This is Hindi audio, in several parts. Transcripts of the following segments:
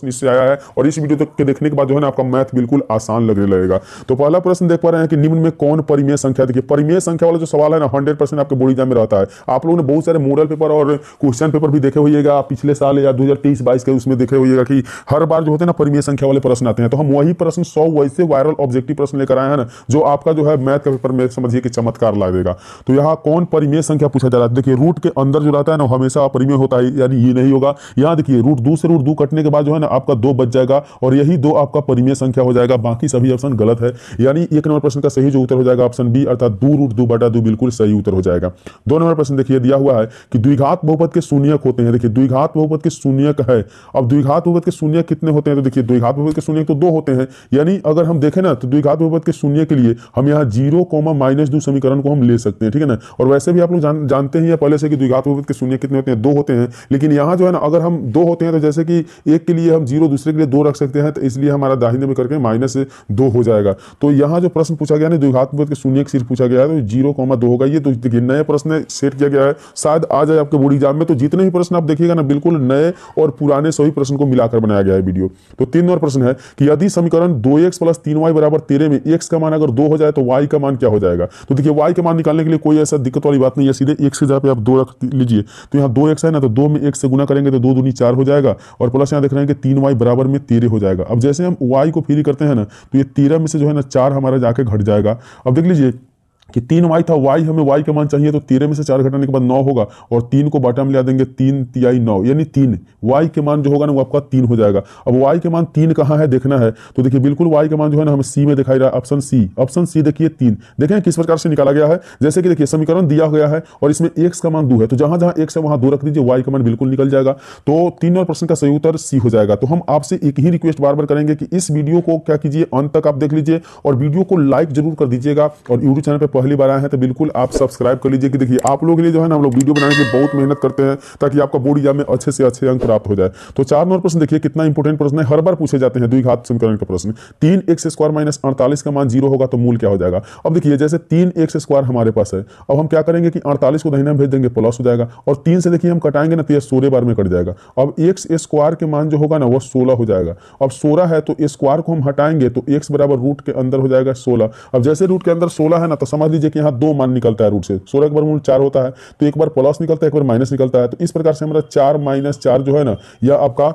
इससे आया है और इस वीडियो तक के देखने के बाद जो है ना आपका मैथ बिल्कुल आसान लगने लगेगा। तो पहला प्रश्न देख पा रहे हैं कि निम्न में कौन परिमेय संख्या, देखिए परिमेय संख्या वाला जो सवाल है ना 100% आपके बोर्ड एग्जाम में रहता है। आप लोगों ने बहुत सारे मॉडल पेपर और क्वेश्चन पेपर भी देखे होइएगा पिछले साल या 2023-22 के, उसमें देखे होइएगा कि हर बार जो होते हैं ना परिमेय संख्या वाले प्रश्न आते हैं। तो हम वही प्रश्न 100 वैसे वायरल ऑब्जेक्टिव प्रश्न लेकर आए हैं ना, जो आपका जो है मैथ का पेपर में समझिए कि चमत्कार ला देगा। तो यहाँ कौन परिमेय संख्या पूछा जा रहा है, देखिए रूट के अंदर जो रहता है ना हमेशा अपरिमेय होता है, यानी ये नहीं होगा। यहाँ देखिए रूट 2 से रूट 2 कटने के बाद जो है ना आपका 2 बच जाएगा और यही 2 आपका परिमेय संख्या हो जाएगा, बाकी सभी ऑप्शन गलत है। यानी 1 नंबर प्रश्न का सही जो उत्तर हो जाएगा ऑप्शन बी, अर्थात 2√2/2 बिल्कुल सही उत्तर हो जाएगा। 2 नंबर प्रश्न देखिए दिया हुआ है कि द्विघात बहुपद के शून्यक होते हैं। देखिए द्विघात बहुपद के शून्यक है। अब द्विघात बहुपद के शून्यक कितने होते हैं, तो देखिए द्विघात बहुपद के शून्यक तो 2 होते हैं। यानी अगर हम देखें ना तो द्विघात बहुपद के शून्य के लिए हम यहाँ 0, -2 समीकरण को हम ले सकते हैं, ठीक है ना। और वैसे भी आप लोग जानते हैं पहले से कि द्विघात बहुपद के शून्य कितने होते हैं, 2 होते हैं। लेकिन यहाँ जो है ना अगर हम 2 होते हैं तो जैसे कि एक के लिए हम 0, दूसरे के लिए 2 रख सकते हैं, तो इसलिए हमारा दाहिने में करके -2 हो जाएगा। तो यहाँ जो प्रश्न पूछा गया ना द्विघात बहुपद के शून्यक सिर्फ पूछा गया है, तो 0, 2 होगा। ये तो देखिए नए प्रश्न सेट किया गया है, शायद आ जाए आपके बोर्ड एग्जाम में। तो जितने भी प्रश्न आप देखिएगा ना बिल्कुल नए और पुराने सभी प्रश्न को मिलाकर बनाया गया है वीडियो। तो 3 नंबर प्रश्न है कि यदि समीकरण 2x + 3y = 13 में x का मान अगर 2 हो जाए तो y का मान क्या हो जाएगा। तो देखिए y का मान निकालने के लिए कोई ऐसा दिक्कत वाली बात नहीं है, सीधे x की जगह पे आप 2 रख लीजिए। तो यहाँ 2x है ना, तो 2 में x से गुना करेंगे तो 2 दूनी 4 हो जाएगा, और प्लस यहाँ देख रहे हैं कि 3y बराबर में 13 हो जाएगा। अब जैसे हम y को फ्री करते हैं ना तो ये 13 में से जो है ना 4 हमारा जाके घट जाएगा। अब देख लीजिए कि 3y था, y हमें y का मान चाहिए, तो 13 में से 4 घटाने के बाद 9 होगा, और 3 को बॉटम ले आ देंगे, 3 तिहाई 9, यानी 3 y के मान जो होगा ना वो आपका 3 हो जाएगा। अब y के मान 3 कहाँ है देखना है, तो देखिए बिल्कुल y का मान जो है ना हमें सी में दिखाई रहा है, ऑप्शन सी देखिए 3। देखें किस प्रकार से निकाला गया है, जैसे कि देखिए समीकरण दिया गया है और इसमें x का मान 2 है, तो जहां जहां x है वहां 2 रख दीजिए, y का मान बिल्कुल निकल जाएगा। तो 3 नंबर प्रश्न का सही उत्तर सी हो जाएगा। तो हम आपसे एक ही रिक्वेस्ट बार बार करेंगे कि इस वीडियो को क्या कीजिए, अंत तक आप देख लीजिए और वीडियो को लाइक जरूर कर दीजिएगा, और यूट्यूब चैनल पर पहली बार आए हैं तो बिल्कुल आप सब्सक्राइब कर लीजिए। कि देखिए आप लोगों के लिए जो है ना हम लोग वीडियो बनाने के लिए बहुत मेहनत करते हैं ताकि आपका बोर्ड एग्जाम में अच्छे से अच्छे अंक प्राप्त हो जाए। तो 4 नंबर प्रश्न देखिए कितना इंपॉर्टेंट प्रश्न है, हर बार पूछे जाते हैं द्विघात समीकरण का प्रश्न। 3x² - 48 का मान 0 होगा तो मूल क्या हो जाएगा। अब देखिए जैसे 3x² हमारे पास है, अब हम क्या करेंगे कि 48 को दाहिने में भेज देंगे, प्लस हो जाएगा, और 3 से देखिए हम कटाएंगे ना तो ये 16 बार में कट जाएगा। अब x² के मान जो होगा ना वो 16 हो जाएगा। अब 16 है तो स्क्वायर को हम हटाएंगे तो x बराबर रूट के अंदर हो जाएगा 16। अब जैसे रूट के अंदर 16 है ना तो समझ लीजिए कि यहाँ 2 मान निकलता है रूट से। 16 के वर्गमूल 4 होता है, तो एक बार प्लस निकलता है, एक बार माइनस निकलता है। तो इस प्रकार से हमारा 4 - 4 जो है ना यह आपका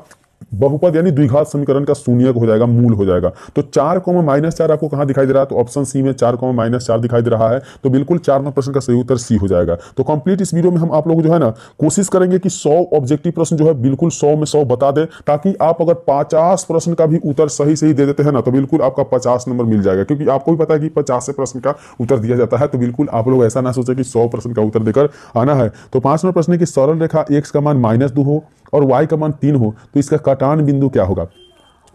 बहुपद यानी द्विघात समीकरण का शून्यक हो जाएगा, मूल हो जाएगा। तो 4, -4 आपको कहां दिखाई दे रहा है, तो ऑप्शन सी में 4, -4 दिखाई दे रहा है। तो बिल्कुल 4 नंबर प्रश्न का सही उत्तर सी हो जाएगा। तो कंप्लीट इस वीडियो में हम आप लोग जो है ना कोशिश करेंगे कि 100 ऑब्जेक्टिव प्रश्न जो है बिल्कुल 100 में 100 बता दें, ताकि आप अगर 50 प्रश्न का भी उत्तर सही दे देते हैं ना तो बिल्कुल आपका 50 नंबर मिल जाएगा। क्योंकि आपको भी पता है कि 50 से प्रश्न का उत्तर दिया जाता है, तो बिल्कुल आप लोग ऐसा ना सोचे कि 100 प्रश्न का उत्तर देकर आना है। तो 5 नंबर प्रश्न की सरल रेखा x का मान -2 हो और y का मान 3 हो तो इसका कटान बिंदु क्या होगा।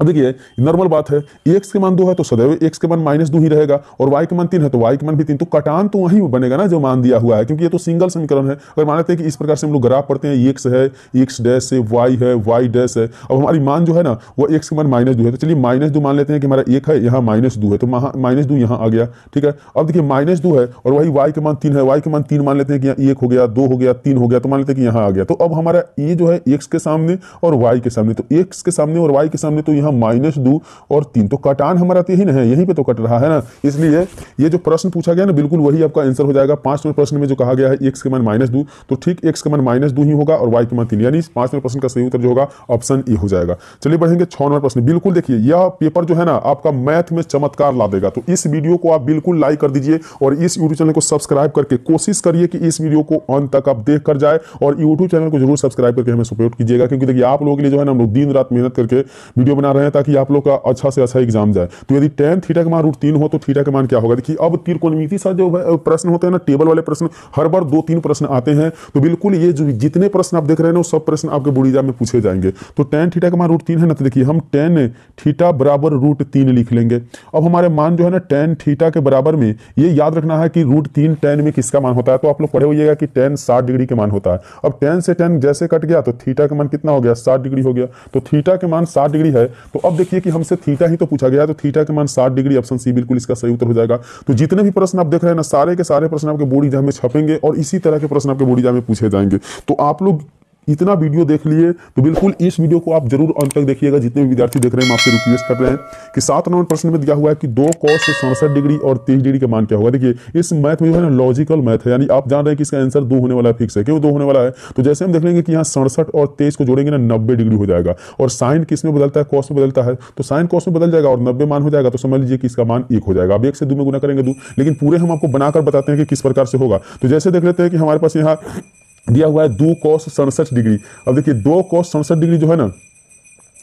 अब देखिए नॉर्मल बात है, x के मान 2 है तो सदैव x के मान -2 ही रहेगा, और y के मान 3 है तो y के मान भी 3। तो कटान तो वही बनेगा ना जो मान दिया हुआ है, क्योंकि ये तो सिंगल समीकरण है। अगर मान लेते हैं कि इस प्रकार से हम लोग ग्राफ पढ़ते हैं, x है, x डैश है, y है, y डैश है। अब हमारी मान जो है ना वो x के मान -2 है, तो चलिए -2 मान लेते हैं कि हमारा 1 है, यहाँ -2 है, तो -2 यहाँ आ गया, ठीक है। अब देखिए -2 है और वही y के मान 3 है, y के मान 3 मान लेते हैं कि यहाँ 1 हो गया, 2 हो गया, 3 हो गया, तो मान लेते हैं कि यहाँ आ गया। तो अब हमारा ये जो है x के सामने और y के सामने, तो x के सामने और y के सामने तो यहाँ -2 और 3, तो कटान हमारा तो यही ना है, यहीं पे तो कट रहा है ना। इसलिए ये जो प्रश्न पूछा गया ना बिल्कुल वही आपका आंसर हो जाएगा। 5 नंबर प्रश्न में जो कहा गया है x के मान -2, तो ठीक x के मान -2 ही होगा और y के मान 3, यानी 5 नंबर प्रश्न का सही उत्तर जो होगा ऑप्शन ए हो जाएगा। चलिए बढ़ेंगे 6 नंबर प्रश्न। बिल्कुल देखिए यह पेपर जो है ना आपका मैथ में चमत्कार ला देगा। तो इस वीडियो को आप बिल्कुल लाइक कर दीजिए और इस यूट्यूब चैनल को सब्सक्राइब करके कोशिश करिए कि इस वीडियो को अंत तक आप देख कर जाए, और यूट्यूब चैनल को जरूर सब्सक्राइब करके हमें सपोर्ट कीजिएगा। क्योंकि देखिए आप लोगों के लिए जो है ना हम लोग दिन रात मेहनत करके वीडियो बना रहे हैं ताकि आप लोग का अच्छा से अच्छा एग्जाम जाए। तो यदि tan थीटा का मान √3 हो तो थीटा का मान क्या होगा। देखिए अब त्रिकोणमिति सा जो प्रश्न होते हैं ना, टेबल वाले प्रश्न, हर बार 2-3 प्रश्न आते हैं। तो बिल्कुल ये जो जितने प्रश्न आप देख रहे हैं ना वो सब प्रश्न आपके बोर्ड एग्जाम में पूछे जाएंगे। तो tan थीटा का मान √3 है ना, तो देखिए हम tan थीटा बराबर √3 लिख लेंगे। अब हमारे मान जो है ना tan थीटा के बराबर में, ये याद रखना है कि √3 tan में किसका मान होता है। तो आप लोग पढ़े होइएगा कि tan 60 डिग्री के मान होता है। अब tan से tan जैसे कट गया तो थीटा का मान कितना हो गया, 60 डिग्री हो गया। तो थीटा के मान 60 डिग्री है। तो अब देखिए कि हमसे थीटा ही तो पूछा गया, तो थीटा के मान 60 डिग्री, ऑप्शन सी बिल्कुल इसका सही उत्तर हो जाएगा। तो जितने भी प्रश्न आप देख रहे हैं ना सारे के सारे प्रश्न आपके बोर्ड एग्जाम में छपेंगे और इसी तरह के प्रश्न आपके बोर्ड एग्जाम में पूछे जाएंगे। तो आप लोग इतना वीडियो देख लिए तो बिल्कुल इस वीडियो को आप जरूर अंत तक देखिएगा। जितने भी विद्यार्थी देख रहे हैं, मैं आपसे रिक्वेस्ट कर रहे हैं कि 7 नंबर प्रश्न में दिया हुआ है कि 2 cos 67 डिग्री और 23 डिग्री का मान क्या होगा। देखिए इस मैथ में जो है ना लॉजिकल मैथ है, यानी आप जान रहे हैं कि इसका आंसर 2 होने वाला है, फिक्स है। क्यों 2 होने वाला है? तो जैसे हम देख लेंगे कि यहाँ 67 और 23 को जोड़ेंगे ना 90 डिग्री हो जाएगा, और साइन किस में बदलता है? कॉस में बदलता है, तो साइन कॉस में बदल जाएगा और 90 मान हो जाएगा। तो समझ लीजिए कि इसका मान 1 हो जाएगा। अब 1 से 2 में गुना करेंगे 2, लेकिन पूरे हम आपको बनाकर बताते हैं कि किस प्रकार से होगा। तो जैसे देख लेते हैं कि हमारे पास यहाँ दिया हुआ है 2 cos 67 डिग्री। अब देखिए 2 cos 67 डिग्री जो है ना,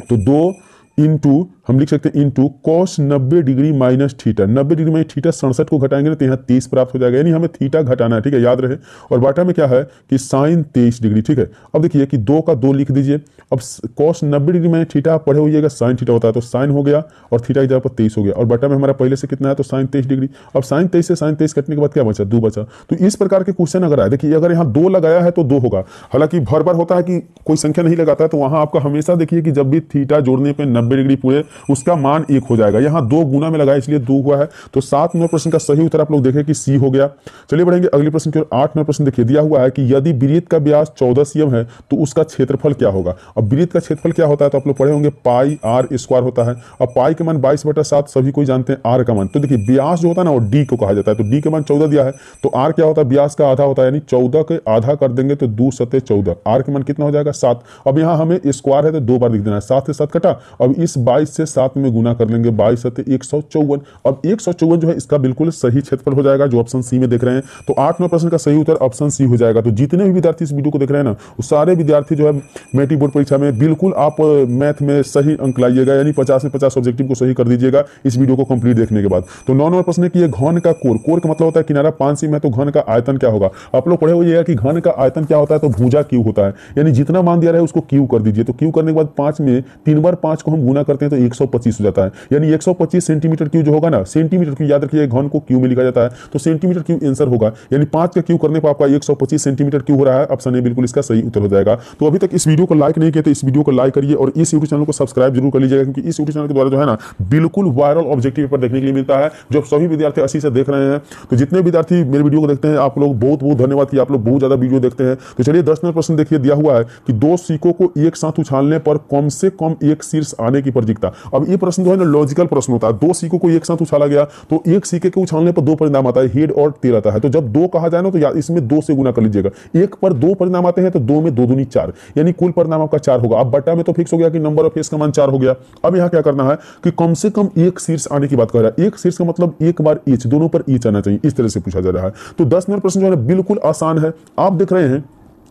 तो 2 इंटू हम लिख सकते हैं into cos 90 degree minus theta. 90 degree में थीटा 67 को घटाएंगे ना तो यहाँ 30 प्राप्त हो जाएगा, यानी हमें थीटा घटाना है, ठीक है, याद रहे। और बाटा में क्या है कि साइन 23 डिग्री, ठीक है। अब देखिए कि 2 का 2 लिख दीजिए। अब cos 90 डिग्री में थीटा आप पढ़े होइएगा, साइन थीटा होता है, तो साइन हो गया और थीटा की जगह पर 23 हो गया, और बाटा में हमारा पहले से कितना है तो साइन 23 डिग्री। अब साइन 23 से साइन 23 कटने के बाद क्या बचा? 2 बचा। तो इस प्रकार के क्वेश्चन अगर आए, देखिए अगर यहाँ 2 लगाया है तो 2 होगा। हालांकि भर बार होता है कि कोई संख्या नहीं लगाता है, तो वहां आपका हमेशा देखिए कि जब भी थीटा जोड़ने पर 90 डिग्री पूरे, उसका मान 1 हो जाएगा। यहाँ 2 गुना में लगाया इसलिए 2 हुआ है। तो 7 नंबर प्रश्न का सही उत्तर आप लोग देखें कि सी हो गया। चलिए बढ़ेंगे अगले प्रश्न की ओर। 8 नंबर प्रश्न देखिए, दिया हुआ है कि यदि वृत्त का व्यास 14 cm है तो उसका क्षेत्रफल क्या होगा। अब वृत्त का क्षेत्रफल क्या होता है तो आप लोग पढ़े होंगे पाई आर स्क्वायर होता है। अब पाई के मान 22/7 सभी कोई जानते हैं, आर का मान, तो देखिए व्यास जो होता है ना वो डी को कहा जाता है, तो डी के मान 14 दिया है, तो आर क्या होता है? व्यास का आधा होता है, यानी 14 के आधा कर देंगे तो 2 सते 14, आर के मान कितना हो जाएगा? 7। अब यहाँ हमें स्क्वायर है तो 2 बार लिख देना है, 7 से 7 कटा। अब इस 22 से 7 में गुना कर लेंगे, 22 सते 154। अब 154 जो है इसका बिल्कुल सही क्षेत्रफल हो जाएगा, जो ऑप्शन सी में देख रहे हैं। तो 8 नंबर प्रश्न का सही उत्तर ऑप्शन सी हो जाएगा। तो जितने भी विद्यार्थी इस वीडियो को देख रहे हैं ना, वो सारे विद्यार्थी जो है मैट्रिक बोर्ड परीक्षा में बिल्कुल आप मैथ में सही अंक लाइएगा, यानी 50 में 50 ऑब्जेक्टिव को सही कर दीजिएगा इस वीडियो को कंप्लीट देखने के बाद। तो 9 नंबर प्रश्न की घन का कोर, कोर का मतलब होता है किनारा 5 सेमी है, तो घन का आयतन क्या होगा। आप लोग पढ़े हुए कि घन का आयतन क्या होता है, तो भुजा क्यू होता है, यानी जितना मान दिया रहा है उसको क्यू कर दीजिए। तो क्यू करने के बाद 5 में 3 बार 5 को हम गुना करते हैं तो 125 हो जाता है, यानी 125 सेंटीमीटर क्यू जो होगा ना, सेंटीमीटर क्यू याद रखिए, घन को क्यू में लिखा जाता है, तो सेंटीमीटर क्यू आंसर होगा, यानी 5 का क्यू करने पर आपका 125 सेंटीमीटर क्यू हो रहा है। ऑप्शन ए बिल्कुल इसका सही उत्तर हो जाएगा। तो अभी तक इस वीडियो को लाइक नहीं किया तो इस वीडियो को लाइक करिए और इस यूट्यूब चैनल को सब्सक्राइब जरूर कर लीजिएगा, क्योंकि इस यूट्यूब चैनल के द्वारा जो है ना बिल्कुल वायरल ऑब्जेक्टिव पेपर देखने के लिए मिलता है, जो सभी विद्यार्थी अच्छी से देख रहे हैं। तो जितने विद्यार्थी मेरे वीडियो को देखते हैं आप लोग बहुत बहुत धन्यवाद कि आप लोग बहुत ज्यादा वीडियो देखते हैं। तो चलिए 10 नंबर प्रश्न देखिए, दिया हुआ है कि 2 सिक्कों को एक साथ उछालने पर कम से कम एक शीर्ष आने की प्रतीकता। अब ये प्रश्न जो है ना लॉजिकल प्रश्न होता है। 2 सिक्कों को एक साथ उछाला गया तो एक सिक्के के उछालने पर 2 परिणाम आता है, हेड और टेल आता है। तो जब 2 कहा जाए ना तो इसमें 2 से गुना कर लीजिएगा। एक पर 2 परिणाम आते हैं तो 2 में 2 दूनी 4, यानी कुल परिणाम आपका 4 होगा। अब बट्टा में तो फिक्स हो गया कि नंबर ऑफ फेस का मान 4 हो गया। अब यहाँ क्या करना है कि कम से कम एक शीर्ष आने की बात कर रहा है। एक शीर्ष का मतलब एक बार ईच, दोनों पर ईच आना चाहिए, इस तरह से पूछा जा रहा है। तो 10 नंबर प्रश्न जो है बिल्कुल आसान है। आप देख रहे हैं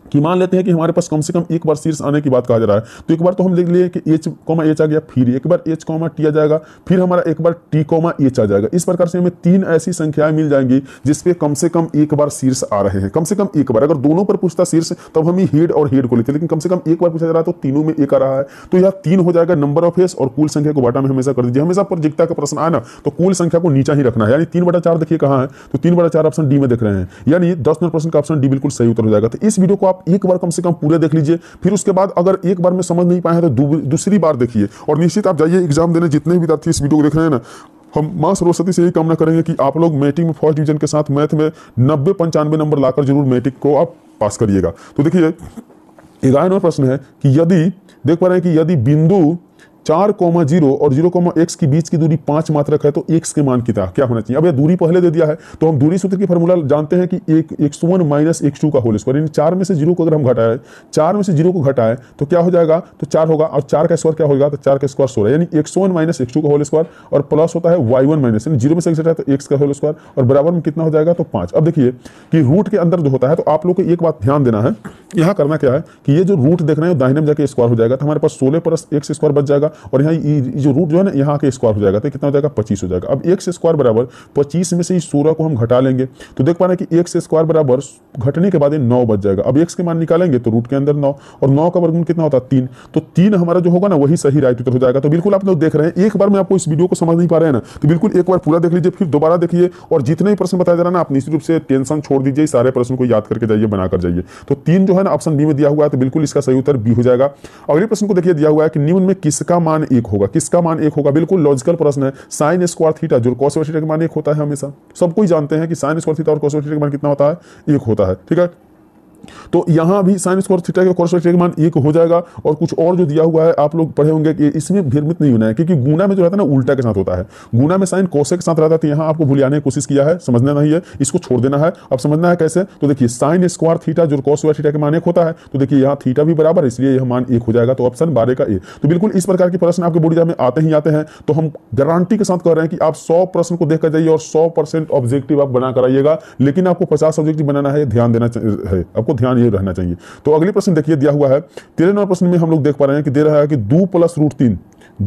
कि मान लेते हैं कि हमारे पास कम से कम एक बार शीर्ष आने की बात कहा जा रहा है, तो एक बार तो हम लिख लिए कि एच कॉमा एच आ गया, फिर एक बार एच कॉमा टी आ जाएगा, फिर हमारा एक बार टी कॉमा एच आ जाएगा। इस प्रकार से हमें 3 ऐसी संख्याएं मिल जाएंगी जिसपे कम से कम एक बार शीर्ष आ रहे हैं, कम से कम एक बार। अगर दोनों पर पूछता शीर्ष तब हम हेड और हेड को लेते, लेकिन कम से कम एक बार पूछा जा रहा है तो तीनों में एक आ रहा है, तो यह 3 हो जाएगा। नंबर ऑफ फेस और कुल संख्या को बाटा में हमेशा कर दीजिए। हमेशा प्रोजेक्टा का प्रश्न आए ना तो कुल संख्या को नीचा ही रखना है, यानी 3/4 देखिए कहाँ है, तो 3/4 ऑप्शन डी में देख रहे हैं, यानी 10 नंबर प्रश्न का ऑप्शन डी बिल्कुल सही उत्तर हो जाएगा। तो इस वीडियो को आप एक बार कम से कम पूरे देख लीजिए, फिर उसके बाद अगर एक बार में समझ नहीं पाए हैं तो दूसरी बार देखिए, और निश्चित आप जाइए एग्जाम देने। जितने विद्यार्थी इस वीडियो को देख रहे हैं ना, हम मां सरस्वती से यही कामना करेंगे कि आप लोग मैट्रिक में फर्स्ट डिवीजन के साथ मैथ में 90-95 नंबर लाकर जरूर मैट्रिक को आप पास करिएगा। तो देखिए 11 नंबर प्रश्न है कि यदि देख पा रहे हैं कि यदि बिंदु 4,0 और 0,x की बीच की दूरी 5 मात्रक है तो x के मान क्या होना चाहिए। अब ये दूरी पहले दे दिया है तो हम दूरी सूत्र की फॉर्मूला जानते हैं कि x1 माइनस x2 का होल स्क्वायर, यानी 4 में से 0 को अगर हम घटाएं, 4 में से 0 को घटाएं तो क्या हो जाएगा, तो 4 होगा, और 4 का स्क्वायर क्या होगा, तो 4 का स्क्वायर 16, यानी x1 माइनस x2 का होल स्क्वायर, और प्लस होता है y1 माइनस, यानी 0 में से घटाए तो x का होल स्क्वायर, और बराबर में कितना हो जाएगा, तो 5। अब देखिए कि रूट के अंदर जो होता है, तो आप लोग को एक बात ध्यान देना है, यहाँ करना क्या है कि ये जो रूट देख रहे हैं दाहिने में जाके स्क्वायर हो जाएगा, तो हमारे पास 16 प्लस x स्क्वायर बच जाएगा, और यहाँ जो रूट जो है ना यहाँ के स्क्वायर हो जाएगा, तो कितना हो जाएगा, 25 हो जाएगा। अब x स्क्वायर बराबर 25 में से 16 को हम घटा लेंगे तो देख पा रहे हैं कि x स्क्वायर बराबर घटने के बाद 9 बच जाएगा। अब x के मान निकालेंगे तो रूट के अंदर 9, और 9 का वर्गमूल कितना होता है, 3, तो 3 हमारा जो होगा ना वही सही राइट उत्तर हो जाएगा। तो बिल्कुल आप लोग देख रहे हैं, एक बार में आपको इस वीडियो को समझ नहीं पा रहे हैं ना, तो बिल्कुल एक बार पूरा देख लीजिए, फिर दोबारा देखिए, और जितने भी प्रश्न बताया जा रहा है ना आप निश्चित रूप से टेंशन छोड़ दीजिए, सारे प्रश्न को याद करके जाइए, बनाकर जाइए। तो 3 जो है ना ऑप्शन बी में दिया हुआ है, तो बिल्कुल इसका सही उत्तर बी हो जाएगा। अगले प्रश्न को देखिए, दिया हुआ है कि निम्न में किसका मान 1 होगा, किसका मान 1 होगा, बिल्कुल लॉजिकल प्रश्न है। साइन स्क्वायर थीटा जो कॉस थीटा का मान 1 होता है, हमेशा सब कोई जानते हैं कि साइन स्क्वायर थीटा और कॉस थीटा का मान कितना होता है, 1 होता है, ठीक है। तो यहाँ भी साइन स्क्वायर थीटा का cos थीटा का मान 1 हो जाएगा। और कुछ और जो दिया हुआ है आप लोग पढ़े होंगे कि इसमें भ्रमित नहीं होना है, क्योंकि गुना में जो रहता है ना उल्टा के साथ होता है। गुना में साइन कोसे के साथ रहता है, तो यहाँ आपको भूलियाने की कोशिश किया है, समझना नहीं है, इसको छोड़ देना है। अब समझना है कैसे, तो देखिए साइन स्क्वायर थीटा जो cos स्क्वायर थीटा के मान 1 होता है, तो देखिए यहाँ थीटा भी बराबर है, इसलिए यह मान 1 हो जाएगा। तो ऑप्शन 12 का ए। तो बिल्कुल इस प्रकार के प्रश्न आपके बोर्ड एग्जाम में आते ही आते हैं। तो हम गारंटी के साथ कह रहे हैं कि आप 100 प्रश्न को देख कर जाइए और 100% ऑब्जेक्टिव आप बना कर आइएगा, लेकिन आपको 50 ऑब्जेक्टिव बनाना है, ध्यान देना है, आपको ध्यान ये रहना चाहिए। तो अगले प्रश्न देखिए दिया हुआ है 13 नंबर प्रश्न में हम लोग देख पा रहे हैं कि दे रहा है कि 2 + √3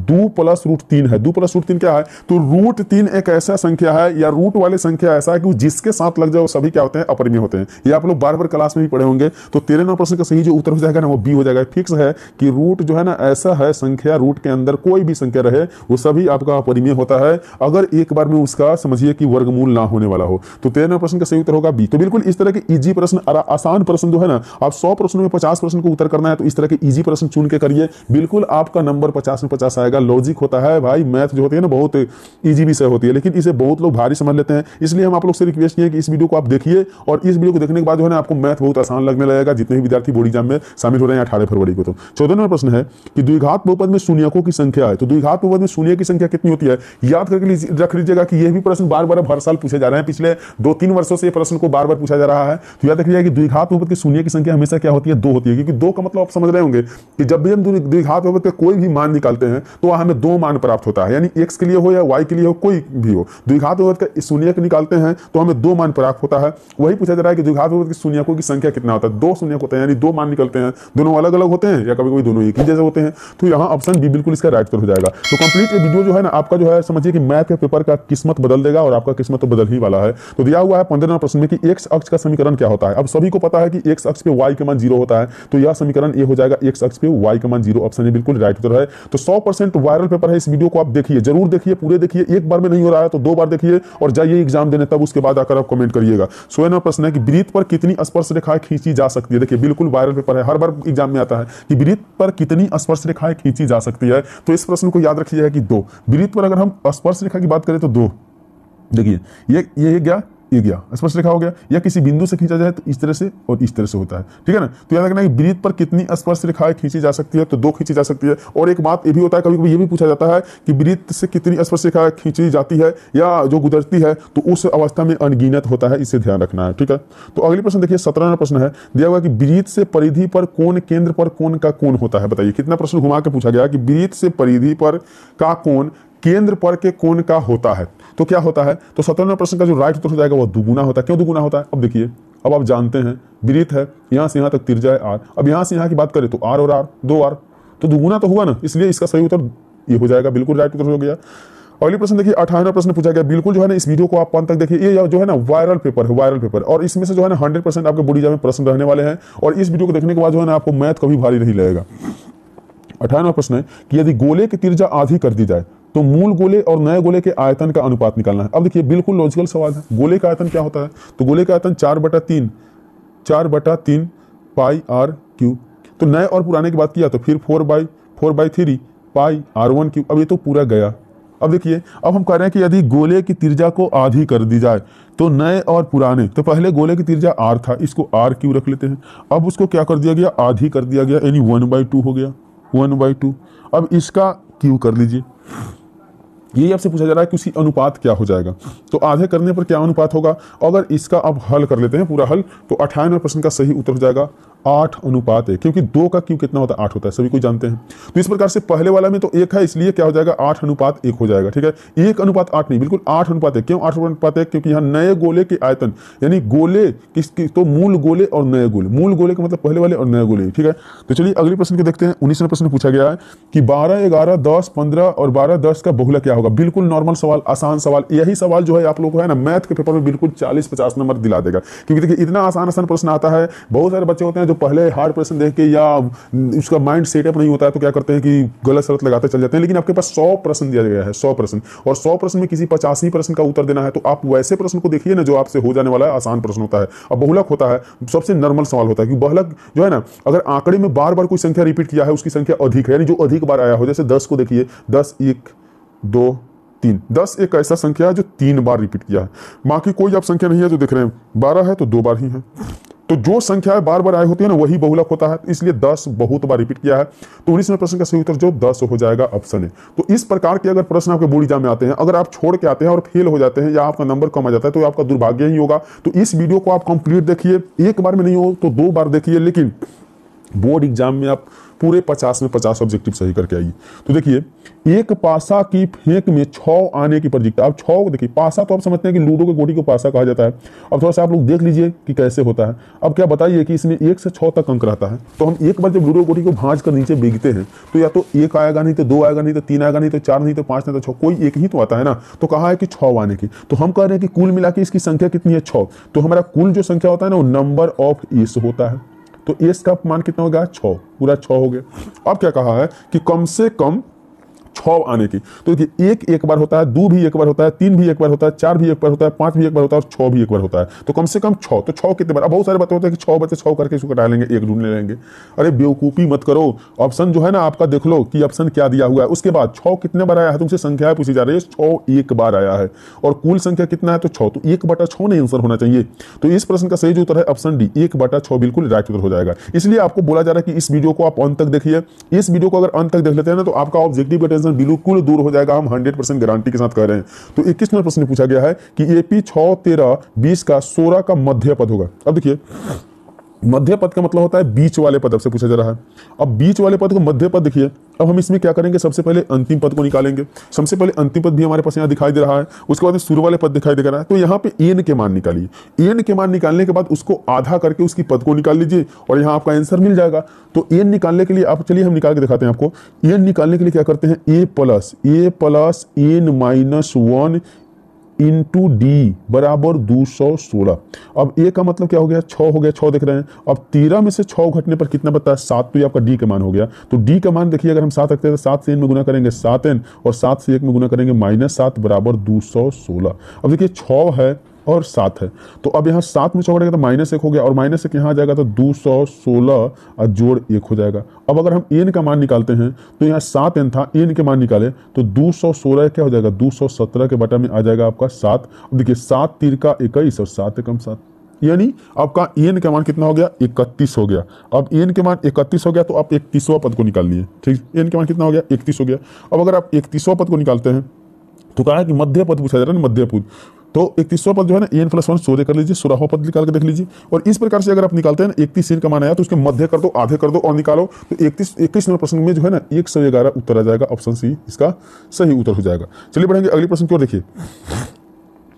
2 + √3 है। 2 + √3 क्या है, तो √3 एक ऐसा संख्या है या रूट वाले संख्या ऐसा है कि जिसके साथ लग जाए वो सभी क्या होते हैं, अपरिमेय होते हैं। ये आप लोग बार बार क्लास में भी पढ़े होंगे। तो 13 नंबर प्रश्न का सही जो उत्तर हो जाएगा ना वो बी हो जाएगा। फिक्स है कि रूट जो है ना ऐसा है संख्या, रूट के अंदर कोई भी संख्या रहे वो सभी आपका अपरिमेय होता है, अगर एक बार में उसका समझिए कि वर्गमूल ना होने वाला हो। तो 13 नंबर प्रश्न का सही उत्तर होगा बी। तो बिल्कुल इस तरह के इजी प्रश्न, आसान प्रश्न जो है ना, आप 100 प्रश्नों में 50 प्रश्न को उत्तर करना है तो इस तरह के इजी प्रश्न चुन के करिए, बिल्कुल आपका नंबर 50 में 50 आएगा। लॉजिक होता है भाई, मैथ जो होती है ना बहुत इजी विषय होती है, लेकिन इसे बहुत लोग भारी समझ लेते हैं। इसलिए हम आप लोग से रिक्वेस्ट किए कि इस वीडियो को आप देखिए, और इस वीडियो को देखने के बाद जो है ना आपको मैथ बहुत आसान लगने लगेगा, जितने भी विद्यार्थी बोर्ड एग्जाम में शामिल हो रहे हैं 18 फरवरी को। तो 14 नंबर प्रश्न है कि द्विघात बहुपद में शून्यकों की संख्या है। तो द्विघात बहुपद में शून्य की संख्या कितनी होती है, याद करके रख लीजिएगा कि यह भी प्रश्न बार बार हर साल पूछे जा रहे हैं। पिछले 2-3 वर्षों से प्रश्न को बार बार पूछा जा रहा है। तो याद रखिएगा कि द्विघात बहुपद की शून्य की संख्या हमेशा क्या होती है, 2 होती है। क्योंकि 2 का मतलब आप समझ रहे होंगे कि जब भी हम द्विघात बहुपद का कोई भी मान निकालते हैं तो हमें 2 मान प्राप्त होता है, यानी x के लिए हो या y के लिए हो, कोई भी हो, द्विघात बहुपद का शून्य को निकालते हैं तो हमें 2 मान प्राप्त होता है। वही पूछा जा रहा है कि द्विघात बहुपद के शून्यकों की संख्या कितना होता है, 2 शून्यक होते हैं, यानी 2 मान निकलते हैं। दोनों अलग अलग होते हैं या कभी कभी दोनों एक ही जैसे होते हैं। तो यहाँ ऑप्शन बी बिल्कुल इसका राइट उत्तर हो जाएगा। तो कंप्लीट ये वीडियो जो है ना आपका जो है समझिए कि मैथ के पेपर का किस्मत बदल देगा, और आपका किस्मत तो बदल ही वाला है। तो दिया हुआ है 15 नंबर प्रश्न में कि x अक्ष का समीकरण क्या होता है। अब सभी को पता है कि x अक्ष पे y के मान 0 होता है, तो यह समीकरण ये हो जाएगा x अक्ष पे y का मान 0। ऑप्शन ए बिल्कुल राइट उत्तर है। तो 100% वायरल पेपर है, इस वीडियो को आप देखिए, जरूर देखिए, पूरे देखिए, एक बार में नहीं हो रहा है तो 2 बार देखिए और जाइए एग्जाम देने, तब उसके बाद आकर आप कमेंट करिएगा। 16 नंबर प्रश्न है कि वृत्त पर कितनी स्पर्श रेखाएं खींची जा सकती है। देखिए बिल्कुल वायरल पेपर है, हर बार एग्जाम में आता है कि वृत्त पर कितनी स्पर्श रेखाएं खींची जा सकती है। तो इस प्रश्न को याद रखिएगा कि 2। वृत्त पर अगर हम स्पर्श रेखा की बात करें तो 2, देखिए ये गया, ये गया, स्पर्श रेखा हो गया, या किसी बिंदु से खींचा जाए तो इस तरह से और इस तरह से होता है, ठीक है ना। तो याद रखना कि वृत्त पर कितनी स्पर्श रेखाएं खींची जा सकती है, तो 2 खींची जा सकती है। और एक बात ये भी होता है, कभी कभी ये भी पूछा जाता है कि वृत्त से कितनी स्पर्श रेखाएं खींची जाती है या जो गुजरती है, तो उस अवस्था में अनगिनत होता है, इसे ध्यान रखना है, ठीक है। तो अगले प्रश्न देखिए 17 नंबर प्रश्न है, दिया हुआ कि वृत्त से परिधि पर कोण केंद्र पर कोण का कोण होता है। बताइए कितना प्रश्न घुमा के पूछा गया कि वृत्त से परिधि पर का कोण केंद्र पर के कोण का होता है, तो क्या होता है। तो 17 नंबर प्रश्न का जो राइट उत्तर हो जाएगा वो दुगुना होता है। क्यों दुगुना होता है, अब देखिए, अब आप जानते हैं वृत्त है, यहाँ से यहाँ तक तिरछा है r, अब यहाँ से यहाँ की बात करें तो r और r 2r, तो दुगुना तो हुआ ना, इसलिए इसका सही उत्तर ये हो जाएगा, बिल्कुल राइट उत्तर हो गया। अगले प्रश्न देखिए 18 प्रश्न पूछा गया, बिल्कुल जो है ना इस वीडियो को आप अंत तक देखिए, ये जो है ना वायरल पेपर है, वायरल पेपर, और इसमें से जो है ना 100% आपके बोर्ड एग्जाम में प्रश्न रहने वाले हैं, और इस वीडियो को देखने के बाद जो है ना आपको मैथ कभी भारी नहीं लगेगा। 18वां प्रश्न है कि यदि गोले की त्रिज्या आधी कर दी जाए तो मूल गोले और नए गोले के आयतन का अनुपात निकालना है। अब देखिए बिल्कुल लॉजिकल सवाल है, गोले का आयतन क्या होता है, तो गोले का आयतन 4/3 पाई r क्यूब। तो नए और पुराने की बात किया तो फिर 4/3 पाई r1 क्यूब। अब ये तो पूरा गया। अब देखिए, अब हम कह रहे हैं कि यदि गोले की त्रिज्या को आधी कर दी जाए तो नए और पुराने, तो पहले गोले की त्रिज्या r था, इसको r क्यूब रख लेते हैं। अब उसको क्या कर दिया गया, आधी कर दिया गया, यानी 1/2 हो गया, 1/2। अब इसका क्यूब कर लीजिए। यही आपसे पूछा जा रहा है कि उसकी अनुपात क्या हो जाएगा, तो आधे करने पर क्या अनुपात होगा। अगर इसका अब हल कर लेते हैं पूरा हल, तो 98 प्रश्न का सही उत्तर हो जाएगा 8:1, क्योंकि 2 का क्यूब कितना होता है, 8 होता है, सभी कोई जानते हैं। तो इस प्रकार से पहले वाला में तो 1 है, इसलिए क्या हो जाएगा 8:1 हो जाएगा, ठीक है। 1:8 नहीं, बिल्कुल 8:1। क्यों 8:1, क्योंकि यहाँ नए गोले के आयतन, यानी गोले किसकी, तो मूल गोले और नए गोले, मूल गोले का मतलब पहले वाले और नए गोले, ठीक है। तो चलिए अगले प्रश्न को देखते हैं। 19वां प्रश्न पूछा गया है कि 12, 11, 10, 15 और 12, 10 का बहुलक क्या होगा। बिल्कुल नॉर्मल सवाल, आसान सवाल। यही सवाल जो है आप लोगों को है ना मैथ के पेपर में बिल्कुल 40-50 नंबर दिला देगा, क्योंकि देखिए इतना आसान प्रश्न आता है। बहुत सारे बच्चे होते हैं जो पहले हार्ड प्रश्न देख के या उसका माइंड सेटअप नहीं होता है तो क्या करते हैं कि गलत शर्त लगाते चल जाते हैं। लेकिन आपके पास 100 प्रश्न दिया गया है, 100 प्रश्न, और 100 प्रश्न में किसी 85 प्रश्न का उत्तर देना है, तो आप वैसे प्रश्न को देखिए ना जो आपसे हो जाने वाला है, आसान प्रश्न होता है। अब बहुलक होता है, सबसे नॉर्मल सवाल होता है, क्योंकि बहुलक जो है ना, अगर आंकड़े में बार बार कोई संख्या रिपीट किया है, उसकी संख्या अधिक है, यानी जो अधिक बार आया हो। जैसे 10 को देखिए, 10, 1, 2, 3, 10 एक ऐसा संख्या है जो 3 बार रिपीट किया है। बाकी कोई आप संख्या नहीं है जो देख रहे हैं, 12 है तो 2 बार ही है। तो तो जो संख्या बार बार आई होती है ना वही बहुलक होता है, इसलिए 10 बहुत बार रिपीट किया है। तो 19 नंबर प्रश्न का सही उत्तर जो 10 हो जाएगा, ऑप्शन है। तो इस प्रकार के अगर प्रश्न आपके बोर्ड एग्जाम में आते हैं, अगर आप छोड़ के आते हैं और फेल हो जाते हैं या आपका नंबर कम आ जाता है तो आपका दुर्भाग्य ही होगा। तो इस वीडियो को आप कंप्लीट देखिए, एक बार में नहीं हो तो 2 बार देखिए, लेकिन बोर्ड एग्जाम में आप पूरे 50 में 50 ऑब्जेक्टिव सही करके आइए। तो देखिए, एक पासा की फेंक में 6 आने की प्रतियोगिता। अब 6 देखिए, पासा तो आप समझते हैं कि लूडो के गोटी को पासा कहा जाता है। अब थोड़ा सा आप लोग देख लीजिए कि कैसे होता है। अब क्या बताइए कि इसमें 1 से 6 तक अंक रहता है। तो हम एक बार जब लूडो गोटी को भांज कर नीचे बीगते हैं तो या तो 1 आएगा, नहीं तो 2 आएगा, नहीं तो 3 आएगा, नहीं तो 4, नहीं तो 5, नहीं तो 6, कोई एक ही तो आता है ना। तो कहा है कि 6 आने की। तो हम कह रहे हैं कि कुल मिला के इसकी संख्या कितनी है, 6। तो हमारा कुल जो संख्या होता है ना वो नंबर ऑफ एस होता है। तो एस का मान कितना हो गया, 6, पूरा 6 हो गया। अब क्या कहा है कि कम से कम 6 आने की। तो देखिए, 1 एक बार होता है, 2 भी एक बार होता है, 3 भी एक बार होता है, 4 भी एक बार होता है, 5 भी एक बार होता है और 6 भी एक बार होता है। तो कम से कम 6। तो 6 कितने बार? अब बहुत सारे बातें होते हैं कि 6 बचे 6 करके इसको कटा लेंगे, 1 ढूंढ ले लेंगे। अरे बेवकूफ़ी मत करो, ऑप्शन जो है ना आपका देख लो कि ऑप्शन क्या दिया हुआ है। उसके बाद 6 कितने बार आया है, तुमसे संख्या पूछी जा रही है। 6 एक बार आया है और कुल संख्या कितना है, तो 6। तो 1/6 नहीं आंसर होना चाहिए। तो इस प्रश्न का सही जो उत्तर है ऑप्शन डी, 1/6 बिल्कुल राइट उत्तर हो जाएगा। इसलिए आपको बोला जा रहा है कि इस वीडियो को आप अंत तक देखिए। इस वीडियो को अगर अंत तक देख लेते हैं ना तो आपका ऑब्जेक्टिव का टेंशन बिल्कुल दूर हो जाएगा। हम 100% गारंटी के साथ कह रहे हैं। तो 21 नंबर प्रश्न पूछा गया है कि एपी 6, 13, 20 का 16 का मध्य पद होगा। अब देखिए, मध्य पद का मतलब होता है बीच वाले पद से पूछा जा रहा है। अब बीच वाले पद को मध्य पद देखिए। अब हम इसमें क्या करेंगे, सबसे पहले अंतिम पद को निकालेंगे। सबसे पहले अंतिम पद भी हमारे पास यहाँ दिखाई दे रहा है, उसके बाद शुरू वाले पद दिखाई दे रहा है। तो यहाँ पे एन के मान निकालिए। एन के मान निकालने के बाद उसको आधा करके उसकी पद को निकाल लीजिए और यहाँ आपका आंसर मिल जाएगा। तो एन निकालने के लिए आप चलिए हम निकाल के दिखाते हैं आपको। एन निकालने के लिए क्या करते हैं, ए प्लस n-1 इंटू डी बराबर 216। अब ए का मतलब क्या हो गया, 6 हो गया, 6 देख रहे हैं। अब 13 में से 6 घटने पर कितना बता है, 7। तो ये आपका डी का मान हो गया। तो डी का मान देखिए, अगर हम 7 रखते हैं तो 7 से n में गुना करेंगे 7n और 7 से 1 में गुना करेंगे -7 बराबर 216। अब देखिए 6 है और 7 है। तो अब यहाँ 7 में 6 घटेगा तो -1 हो गया और -1 यहाँ आ जाएगा तो 216 और जोड़ 1 हो जाएगा। अब अगर हम n का मान निकालते हैं तो यहाँ 7n था, n के मान निकाले तो 216 क्या हो जाएगा, 217 के बटा में आ जाएगा आपका 7। अब देखिए 7 3 का 21 और 7 एकम 7, यानी आपका n का मान कितना हो गया, 31 हो गया। अब n के मान 31 हो गया तो आप 31वां पद को निकाल लिए। ठीक, n के मान कितना हो गया, 31 हो गया। अब अगर आप 31वां पद को निकालते हैं तो कहा है कि मध्य पद पूछा जा रहा है, मध्य पद। तो 31वां पद जो है ना n+1 सोरे कर लीजिए, 16वां पद निकाल के देख लीजिए। और इस प्रकार से अगर आप निकालते हैं ना, 31 n का मान आया तो उसके मध्य कर दो, आधे कर दो और निकालो। तो 21 नंबर प्रश्न में जो है ना 111 उत्तर आ जाएगा, ऑप्शन सी इसका सही उत्तर हो जाएगा। चलिए बढ़ेंगे अगले प्रश्न की ओर। देखिए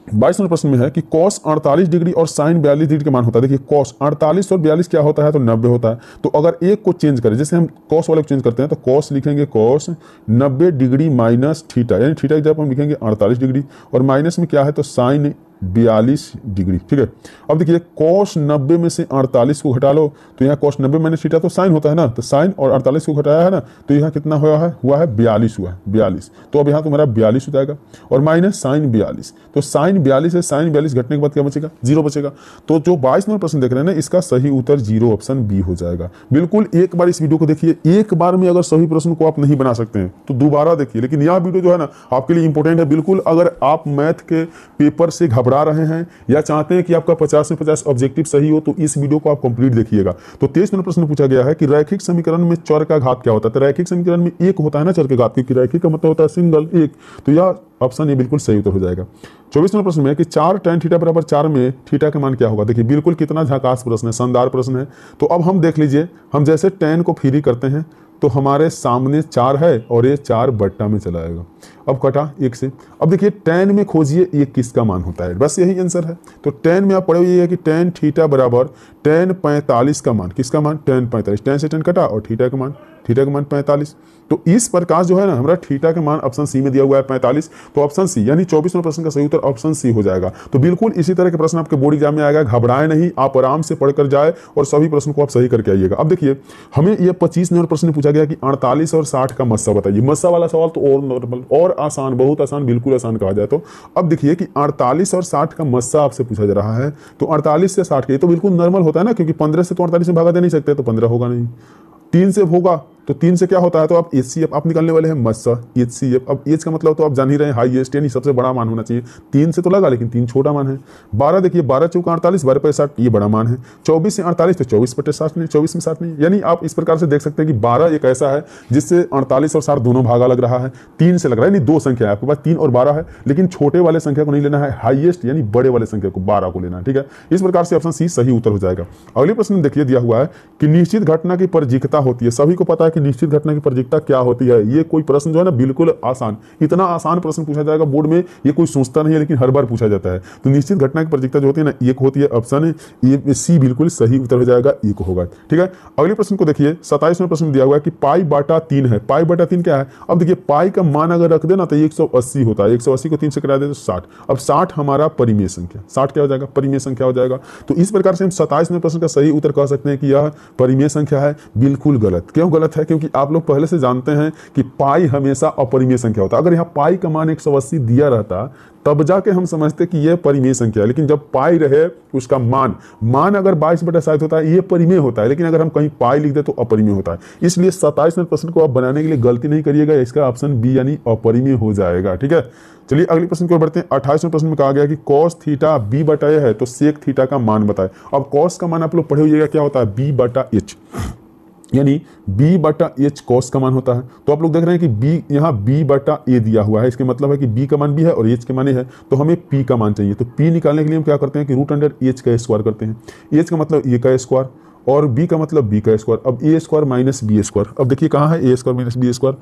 22 नंबर प्रश्न में है कि cos 48 डिग्री और sin 42 डिग्री का मान होता है। देखिए cos 48 और 42 क्या होता है, तो 90 होता है। तो अगर एक को चेंज करें, जैसे हम cos वाले को चेंज करते हैं तो cos लिखेंगे cos 90 डिग्री माइनस थीटा, यानी थीटा की जगह हम लिखेंगे 48 डिग्री और माइनस में क्या है तो sin 42 डिग्री। ठीक है, अब देखिए cos 90 में से 48 को घटा लो तो यहाँ cos 90 माइनस थीटा तो sin होता है ना, तो sin और 48 को घटाया है ना तो यहाँ कितना हुआ है 42 हुआ है, 42। तो अब यहाँ तुम्हारा 42 हो जाएगा और माइनस sin 42। तो sin 42 है, sin 42 घटने के बाद क्या बचेगा, 0 बचेगा। तो जो 22 नंबर प्रश्न देख रहे हैं ना इसका सही उत्तर 0, ऑप्शन बी हो जाएगा। बिल्कुल एक बार इस वीडियो को देखिए, एक बार में अगर सभी प्रश्न को आप नहीं बना सकते हैं तो दोबारा देखिए, लेकिन यह वीडियो जो है ना आपके लिए इंपॉर्टेंट है। बिल्कुल अगर आप मैथ के पेपर से घबरा रहे हैं या चाहते हैं कि आपका 50 में 50 ऑब्जेक्टिव सही हो तो इस वीडियो को आप कंप्लीट देखिएगा। तो 23 नंबर प्रश्न पूछा गया है कि रैखिक समीकरण में चर का घात क्या होता है। तो रैखिक समीकरण में एक होता है ना चर के घात, क्योंकि रैखिक का मतलब होता है सिंगल, एक। तो यह ऑप्शन ये बिल्कुल सही उत्तर हो जाएगा। 24 नंबर प्रश्न में कि 4 tan थीटा बराबर 4 में थीटा का मान क्या होगा। देखिए बिल्कुल कितना झकास प्रश्न है, शानदार प्रश्न है। तो अब हम देख लीजिए, हम जैसे tan को फ्री करते हैं तो हमारे सामने 4 है और ये 4 बट्टा में चला आएगा। अब कटा 1 से। अब देखिए tan में खोजिए ये किसका मान होता है, बस यही आंसर है। तो tan में आप पढ़े हुए है कि tan थीटा बराबर tan 45 का मान, किसका मान, tan 45। tan से tan कटा और थीटा का मान 45। तो इस प्रकार जो है ना हमारा थीटा का मान ऑप्शन सी में दिया हुआ है 45। तो ऑप्शन सी यानी 24वें प्रश्न का सही उत्तर ऑप्शन सी हो जाएगा। तो बिल्कुल इसी तरह के प्रश्न आपके बोर्ड एग्जाम में आएगा, घबराए नहीं, आप आराम से पढ़कर जाए और सभी प्रश्न को आप सही करके आइएगा। अब देखिए हमें ये 25 नंबर प्रश्न पूछा गया कि 48 और 60 का मस्सा बताइए। मस्सा वाला सवाल तो और नॉर्मल और आसान, बहुत आसान, बिल्कुल आसान कहा जाए तो। अब देखिए कि 48 और 60 का मस्सा आपसे पूछा जा रहा है। तो 48 से 60 के तो बिल्कुल नॉर्मल होता है ना, क्योंकि 15 से तो 48 में भागा दे नहीं सकते, तो 15 होगा नहीं। 3 से होगा तो 3 से क्या होता है, तो आप HCF आप निकालने वाले हैं मस्सा HCF। अब एच का मतलब तो आप जान ही रहे हैं हाईएस्ट यानी सबसे बड़ा मान होना चाहिए। 3 से तो लगा लेकिन 3 छोटा मान है। 12 देखिए 12 चौका 48 12 पे 60 ये बड़ा मान है। 24 से 48 तो 24 बटे 60 नहीं, 24 में 60 नहीं, यानी आप इस प्रकार से देख सकते हैं कि 12 एक ऐसा है जिससे 48 और 60 दोनों भागा लग रहा है। 3 से लग रहा है, यानी 2 संख्या है आपके पास 3 और 12 है, लेकिन छोटे वाले संख्या को नहीं लेना है, हाईएस्ट यानी बड़े वाले संख्या को 12 को लेना है। ठीक है, इस प्रकार से ऑप्शन सी सही उत्तर हो जाएगा। अगले प्रश्न देखिए दिया हुआ है कि निश्चित घटना की परजिकता होती है। सभी को पता है कि निश्चित घटना की परजिकता क्या होती है। ये कोई प्रश्न जो है ना बिल्कुल आसान, इतना आसान प्रश्न पूछा जाएगा बोर्ड में, ये कोई सोचता नहीं है लेकिन हर बार पूछा जाता है। तो निश्चित घटना की परजिकता जो होती है ना एक होती है, ऑप्शन ये सी बिल्कुल सही उत्तर हो जाएगा, एक होगा। ठीक है, अगले प्रश्न को देखिए 27वें प्रश्न दिया हुआ है कि पाई बटा 3 है। पाई बटा 3 क्या है? अब देखिए पाई का मान अगर रख देना तो 180 होता है, 180 को 3 से करा दे तो 60। अब 60 हमारा परिमेय संख्या, 60 क्या हो जाएगा? परिमेय संख्या हो जाएगा। तो इस प्रकार से हम 27वें प्रश्न का सही उत्तर कह सकते हैं कि यह परिमेय संख्या है। बिल्कुल गलत। क्यों गलत है? क्योंकि आप लोग पहले से जानते हैं कि पाई हमेशा अपरिमेय संख्या होता है। अगर यहाँ पाई का मान 180 दिया रहता तब जाके हम समझते कि यह परिमेय संख्या है, लेकिन जब पाई रहे उसका मान अगर 22/60 होता है ये परिमेय होता है, लेकिन अगर हम कहीं पाई लिख दे तो अपरिमेय होता है। इसलिए 27वें प्रश्न को आप बनाने के लिए गलती नहीं करिएगा, इसका ऑप्शन बी यानी अपरिमेय हो जाएगा। ठीक है, चलिए अगले प्रश्न की ओर बढ़ते हैं। 28वें प्रश्न में कहा गया कि cos थीटा b बटा a है तो sec थीटा का मान बताए। अब cos का मान आप लोग पढ़े होइएगा क्या होता है? b बटा h, यानी b बटा h cos का मान होता है। तो आप लोग देख रहे हैं कि b यहाँ b बटा a दिया हुआ है, इसके मतलब है कि b का मान b है और h के मान a है, तो हमें p का मान चाहिए। तो p निकालने के लिए हम क्या करते हैं कि रूट अंडर h का स्क्वायर करते हैं। h का मतलब a का स्क्वायर और b का मतलब b का स्क्वायर। अब a square minus b square, अब देखिए कहाँ है a square minus b square,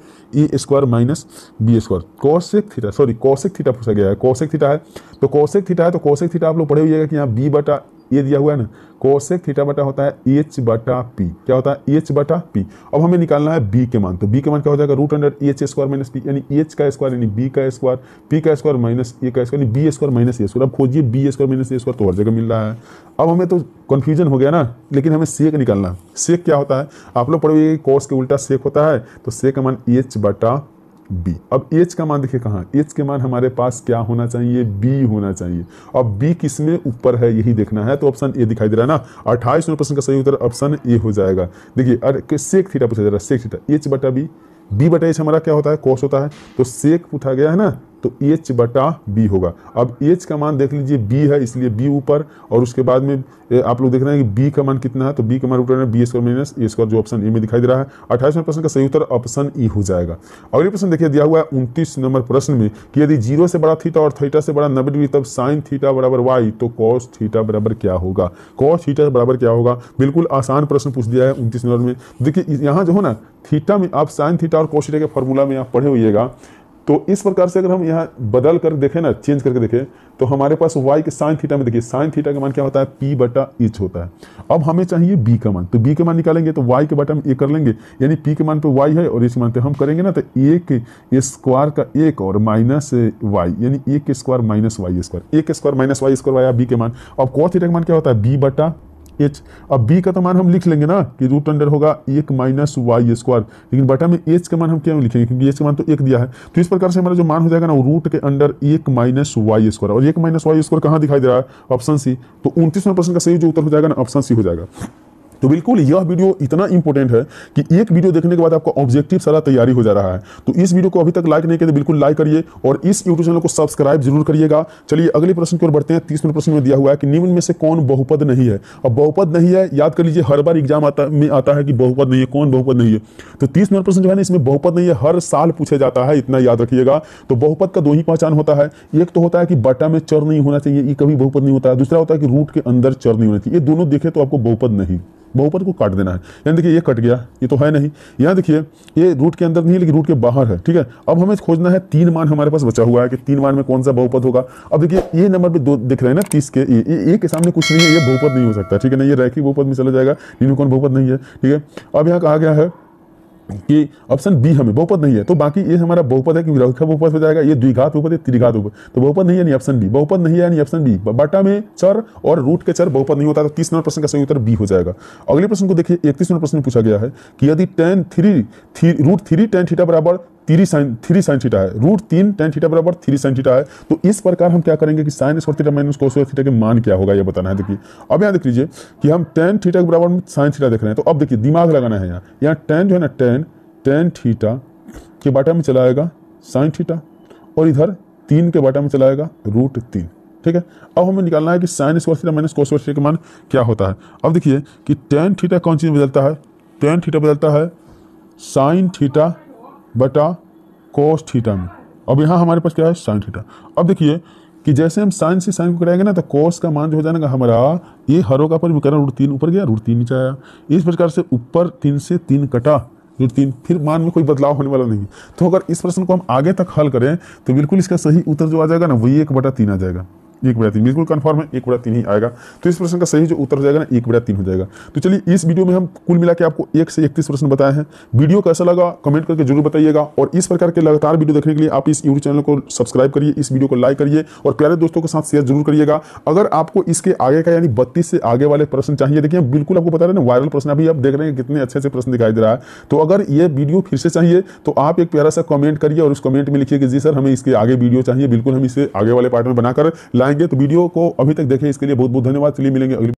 a square minus b square. Cosec theta, sorry cosec theta पूछा गया है, कोसेक थीटा है तो कोसेक थीटा है तो कोसेक थीटा आप लोग पढ़े हुइएगा कि यहाँ b बटा ये दिया हुआ है ना, कोसेक थीटा बटा होता है h बटा p। क्या होता है? h बटा p। अब हमें निकालना है b के मान, तो b के मान क्या हो जाएगा? Root under h square minus p, यानी h का स्क्वायर यानी b का स्क्वायर, p का स्क्वायर माइनस a का स्क्वायर यानी b square minus a square. अब खोजिए b square minus a square तो हर जगह मिल रहा है। अब हमें तो कन्फ्यूजन हो गया ना, लेकिन हमें सेक निकालना है। सेक क्या होता है? आप लोग पढ़ोगे कोस के उल्टा सेक होता है, तो सेक का मान h बटा b। अब h का मान देखिए कहाँ, h के मान हमारे पास क्या होना चाहिए? b होना चाहिए। अब b किस में ऊपर है यही देखना है, तो ऑप्शन ए दिखाई दे रहा है ना। 28वें प्रश्न का सही उत्तर ऑप्शन ए हो जाएगा। देखिए अरे सेक थीटा पूछा जा रहा है, सेक थीटा h बटा b, b बटा h हमारा क्या होता है? कोस होता है, तो सेक पूछा गया है ना तो h बटा b होगा। अब h का मान देख लीजिए b है इसलिए b ऊपर, और उसके बाद में आप लोग देख रहे हैं कि b का मान कितना है, तो b का मान root under b square minus a square जो ऑप्शन ए में दिखाई दे रहा है। 28वें प्रश्न का सही उत्तर ऑप्शन ई हो जाएगा। अगले प्रश्न देखिए दिया हुआ है 29 नंबर प्रश्न में कि यदि 0 से बड़ा थीटा और थीटा से बड़ा 90 डिग्री तब साइन थीटा बराबर y तो cos थीटा बराबर क्या होगा? cos थीटा बराबर क्या होगा? बिल्कुल आसान प्रश्न पूछ दिया है 29 नंबर में। देखिए यहाँ जो है ना थीटा में आप साइन थीटा और cos थीटा के फॉर्मूला में आप पढ़े होइएगा, तो इस प्रकार से अगर हम यहाँ बदल कर देखें ना, चेंज करके देखें, तो हमारे पास y के साइन थीटा में देखिए साइन थीटा का मान क्या होता है? p बटा h होता है। अब हमें चाहिए b का मान, तो b के मान निकालेंगे तो y के बटा में a कर लेंगे, यानी p के मान पे y है और h मान पे हम करेंगे ना तो a स्क्वायर का 1 और माइनस y यानी a के square minus y square, a के स्क्वायर माइनस y स्क्वायर आया b के मान। अब cos थीटा का मान क्या होता है? b बटा h। अब b का तो मान हम लिख लेंगे ना कि रूट अंडर होगा 1 माइनस y स्क्वायर, लेकिन बटा में h का मान हम क्या लिखेंगे क्योंकि h का मान तो 1 दिया है। तो इस प्रकार से हमारा जो मान हो जाएगा ना वो रूट के अंडर 1 माइनस y स्क्वायर, और 1 माइनस y स्क्वायर कहाँ दिखाई दे रहा है? Option C. तो 29वें प्रश्न का सही जो उत्तर हो जाएगा ना ऑप्शन सी हो जाएगा। तो बिल्कुल यह वीडियो इतना इंपॉर्टेंट है कि एक वीडियो देखने के बाद आपका ऑब्जेक्टिव सारा तैयारी हो जा रहा है। तो इस वीडियो को अभी तक लाइक नहीं किया तो बिल्कुल लाइक करिए और इस यूट्यूब चैनल को सब्सक्राइब जरूर करिएगा। चलिए अगले प्रश्न की ओर बढ़ते हैं। 30वें प्रश्न में दिया हुआ है कि निम्न में से कौन बहुपद नहीं है। अब बहुपद नहीं है याद कर लीजिए, हर बार एग्जाम में आता है कि बहुपद नहीं है, कौन बहुपद नहीं है। तो 30 नंबर प्रश्न जो है ना इसमें बहुपद नहीं है, हर साल पूछा जाता है, इतना याद रखिएगा। तो बहुपद का 2 ही पहचान होता है, एक तो होता है कि बटा में चर नहीं होना चाहिए, ये कभी बहुपद नहीं होता है। दूसरा होता है कि रूट के अंदर चर नहीं होना चाहिए। ये दोनों देखे तो आपको बहुपद नहीं, बहुपद को काट देना है। यानी देखिए ये कट गया, ये तो है नहीं। यहाँ देखिए ये रूट के अंदर नहीं लेकिन रूट के बाहर है। ठीक है, अब हमें खोजना है 3 मान हमारे पास बचा हुआ है कि 3 मान में कौन सा बहुपद होगा। अब देखिए ये नंबर पे 2 दिख रहे हैं ना 30 के, ये के सामने कुछ नहीं है, ये बहुपद नहीं हो सकता। ठीक है ना, ये रैखिक बहुपद में चला जाएगा, इनमें कौन बहुपद नहीं है। ठीक है, अब यहाँ कहा गया है कि ऑप्शन बी हमें बहुपद नहीं है, तो बाकी ये हमारा बहुपद है कि रैखिक बहुपद हो जाएगा, ये द्विघात बहुपद है, त्रिघात बहुपद, तो बहुपद नहीं है यानी ऑप्शन बी। बहुपद नहीं है यानी ऑप्शन बी। बटा में चर और रूट के चर बहुपद नहीं होता, तो 30 नंबर प्रश्न का सही उत्तर बी हो जाएगा। अगले प्रश्न को देखिए 31 नंबर प्रश्न में पूछा गया है कि यदि रूट 3 tan थीटा बराबर थ्री साइन थीटा है, रूट 3 tan थीटा बराबर 3 sin थीटा है। तो इस प्रकार हम क्या करेंगे कि sine square theta minus cos square theta के मान क्या होगा ये बताना है। देखिए अब यहाँ देख लीजिए कि हम tan थीटा के बराबर में साइन थीटा देख रहे हैं, तो अब देखिए दिमाग लगाना है। यहाँ tan जो है ना tan थीटा के बाटा में चला आएगा साइन थीटा, और इधर 3 के बाटा में चला आएगा रूट 3। ठीक है, अब हमें निकालना है कि sine square theta minus cos square theta का मान क्या होता है। अब देखिए कि tan थीटा कौन चीज़ बदलता है, tan थीटा बदलता है साइन थीटा बटा कोस थीटा में। अब यहाँ हमारे पास क्या है साइन थीटा। अब देखिए कि जैसे हम साइन से साइन को कराएंगे ना, तो कोस का मान जो हो जाएगा हमारा, ये हरों का परिमीकरण रूट 3 ऊपर गया, रूट 3 नीचे आया। इस प्रकार से ऊपर 3 से 3 कटा, रूट 3, फिर मान में कोई बदलाव होने वाला नहीं। तो अगर इस प्रश्न को हम आगे तक हल करें तो बिल्कुल इसका सही उत्तर जो आ जाएगा ना, वही 1/3 आ जाएगा। 1/3 बिल्कुल कंफर्म है, 1/3 ही आएगा। तो इस प्रश्न का सही जो उत्तर हो जाएगा ना 1/3 हो जाएगा। तो चलिए इस वीडियो में हम कुल मिला के आपको 1 से 31 प्रश्न बताए हैं। वीडियो कैसा लगा कमेंट करके जरूर बताइएगा, और इस प्रकार के लगातार वीडियो देखने के लिए आप इस यूट्यूब चैनल को सब्सक्राइब करिए, इस वीडियो को लाइक करिए और प्यारे दोस्तों के साथ शेयर जरूर करिएगा। अगर आपको इसके आगे का यानी 32 से आगे वाले प्रश्न चाहिए, देखिए बिल्कुल आपको बता रहे हैं वायरल प्रश्न, अभी आप देख रहे हैं कितने अच्छे से प्रश्न दिखाई दे रहा है। तो अगर ये वीडियो फिर से चाहिए तो आप एक प्यारा सा कमेंट करिए और उस कमेंट में लिखिए कि जी सर हमें इसके आगे वीडियो चाहिए, बिल्कुल हम इसे आगे वाले पार्ट में बनाकर लाएंगे। तो वीडियो को अभी तक देखें इसके लिए बहुत बहुत धन्यवाद। चलिए मिलेंगे अगली